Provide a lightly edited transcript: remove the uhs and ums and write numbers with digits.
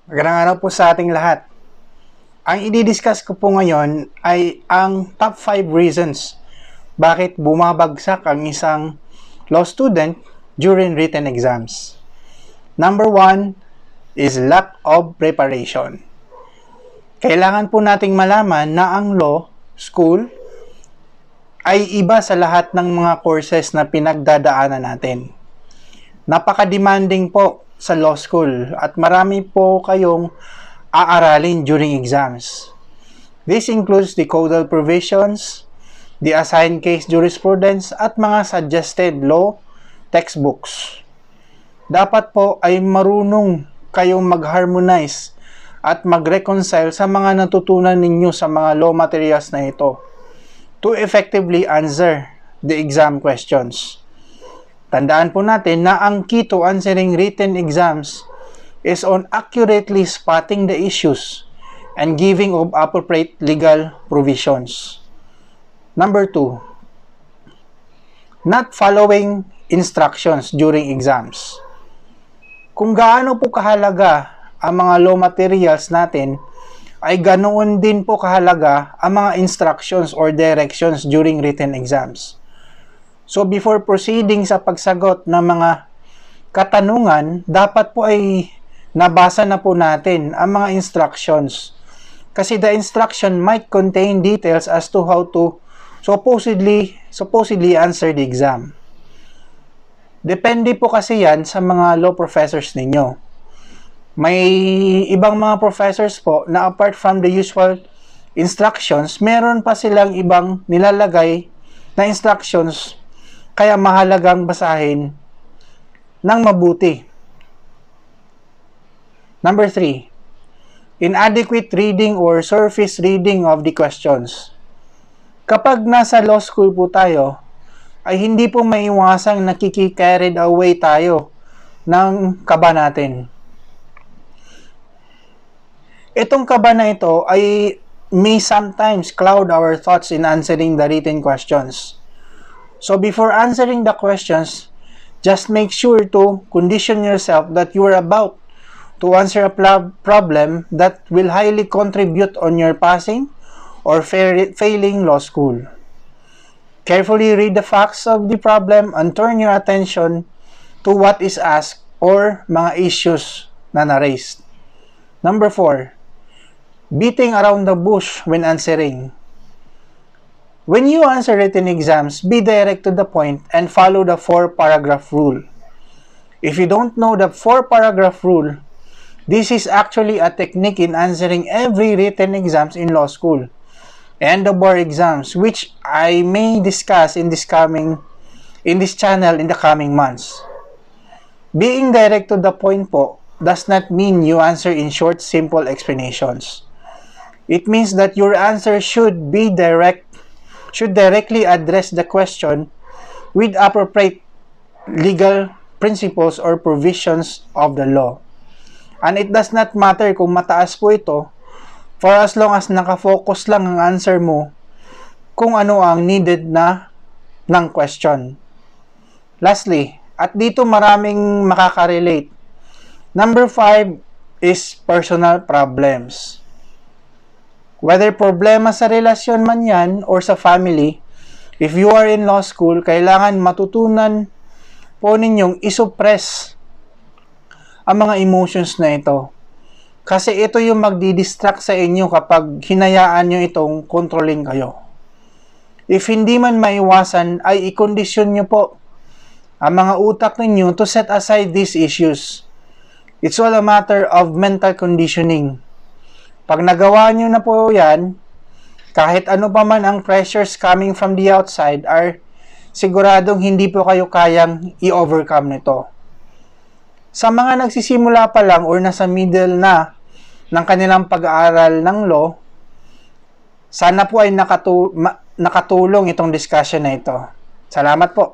Magandang araw po sa ating lahat. Ang i-discuss ko po ngayon ay ang top 5 reasons bakit bumabagsak ang isang law student during written exams. Number 1 is lack of preparation. Kailangan po nating malaman na ang law school ay iba sa lahat ng mga courses na pinagdadaanan natin. Napaka-demanding po sa law school at marami po kayong aaralin during exams. This includes the codal provisions, the assigned case jurisprudence at mga suggested law textbooks. Dapat po ay marunong kayong mag-harmonize at mag-reconcile sa mga natutunan ninyo sa mga law materials na ito to effectively answer the exam questions. Tandaan po natin na ang key to answering written exams is on accurately spotting the issues and giving of appropriate legal provisions. Number 2, not following instructions during exams. Kung gaano po kahalaga ang mga law materials natin, ay ganoon din po kahalaga ang mga instructions or directions during written exams. So before proceeding sa pagsagot ng mga katanungan, dapat po ay nabasa na po natin ang mga instructions. Kasi the instruction might contain details as to how to supposedly answer the exam. Depende po kasi yan sa mga law professors ninyo. May ibang mga professors po na apart from the usual instructions, meron pa silang ibang nilalagay na instructions kaya mahalagang basahin ng mabuti. Number 3, inadequate reading or surface reading of the questions. Kapag nasa law school po tayo, ay hindi po maiwasang nakiki-carried away tayo ng kaba natin. Itong kaba na ito ay may sometimes cloud our thoughts in answering the written questions. So before answering the questions, just make sure to condition yourself that you are about to answer a problem that will highly contribute on your passing or failing law school. Carefully read the facts of the problem and turn your attention to what is asked or mga issues na na-raised. Number 4, beating around the bush when answering. When you answer written exams, be direct to the point and follow the 4-paragraph rule. If you don't know the 4-paragraph rule, this is actually a technique in answering every written exams in law school and the bar exams, which I may discuss in this channel in the coming months. Being direct to the point po does not mean you answer in short, simple explanations. It means that your answer should directly address the question with appropriate legal principles or provisions of the law. And it does not matter kung mataas po ito, for as long as nakafocus lang ang answer mo kung ano ang needed na ng question. Lastly, at dito maraming makaka-relate. Number 5 is personal problems. Whether problema sa relasyon man yan or sa family, if you are in law school, kailangan matutunan po ninyong isuppress ang mga emotions na ito. Kasi ito yung magdi-distract sa inyo kapag hinayaan nyo itong controlling kayo. If hindi man maiwasan, ay i-condition nyo po ang mga utak ninyo to set aside these issues. It's all a matter of mental conditioning. Pag nagawa nyo na po yan, kahit ano pa man ang pressures coming from the outside, are siguradong hindi po kayo kayang i-overcome nito. Sa mga nagsisimula pa lang or nasa middle na ng kanilang pag-aaral ng law, sana po ay nakatulong itong discussion na ito. Salamat po.